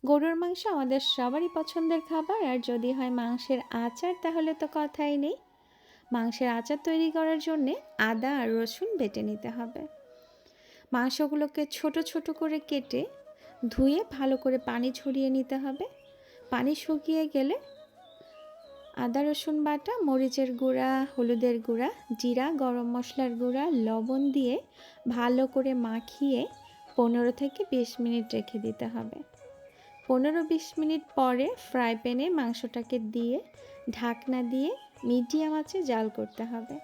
গরুর মাংস আমাদের সবারই পছন্দের খাবার, আর যদি হয় মাংসের আচার তাহলে তো কথাই নেই। মাংসের আচার তৈরি করার জন্যে আদা আর রসুন বেটে নিতে হবে। মাংসগুলোকে ছোট ছোট করে কেটে ধুয়ে ভালো করে পানি ঝরিয়ে নিতে হবে। পানি শুকিয়ে গেলে আদা রসুন বাটা, মরিচের গুঁড়া, হলুদের গুঁড়া, জিরা, গরম মশলার গুঁড়া, লবণ দিয়ে ভালো করে মাখিয়ে 15 থেকে 20 মিনিট রেখে দিতে হবে। 15-20 মিনিট পরে ফ্রাই প্যানে মাংসটাকে দিয়ে ঢাকনা দিয়ে মিডিয়াম আঁচে জাল করতে হবে।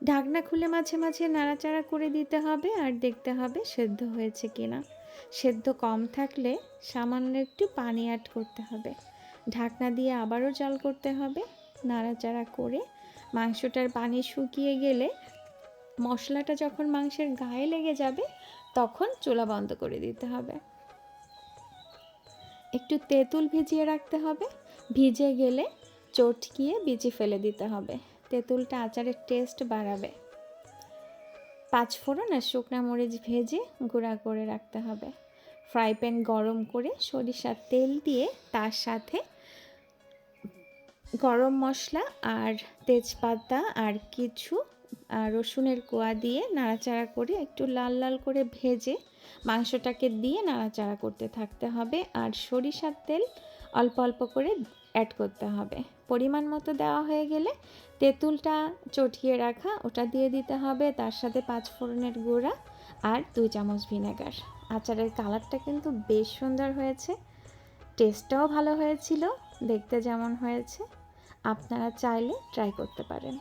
ঢাকনা খুলে মাঝে মাঝে নাড়াচাড়া করে দিতে হবে আর দেখতে হবে সেদ্ধ হয়েছে কিনা। সেদ্ধ কম থাকলে সামান্য একটু পানি অ্যাড করতে হবে। ঢাকনা দিয়ে আবারও জাল করতে হবে। নাড়াচাড়া করে মাংসটার পানি শুকিয়ে গেলে মশলাটা যখন মাংসের গায়ে লেগে যাবে তখন চুলা বন্ধ করে দিতে হবে। একটু তেঁতুল ভিজিয়ে রাখতে হবে। ভিজে গেলে চটকিয়ে বিচি ফেলে দিতে হবে। তেঁতুলটা আচারের টেস্ট বাড়াবে। 5 ফোড়ন আর শুকনো মরিচ ভেজে গুঁড়া করে রাখতে হবে। ফ্রাই প্যান গরম করে সরিষার তেল দিয়ে তার সাথে গরম মশলা আর তেজপাতা আর কিছু রসুনের কোয়া দিয়ে নাড়াচাড়া করে একটু লাল লাল করে ভেজে মাংসটাকে দিয়ে নাড়াচাড়া করতে থাকতে হবে। আর সরিষার তেল অল্প অল্প করে অ্যাড করতে হবে। পরিমাণ মতো দেওয়া হয়ে গেলে তেঁতুলটা চটকিয়ে রাখা ওটা দিয়ে দিতে হবে। তার সাথে 5 ফোড়নের গুঁড়া আর 2 চামচ ভিনেগার। আচারের কালারটা কিন্তু বেশ সুন্দর হয়েছে, টেস্টটাও ভালো হয়েছিল, দেখতে যেমন হয়েছে। আপনারা চাইলে ট্রাই করতে পারেন।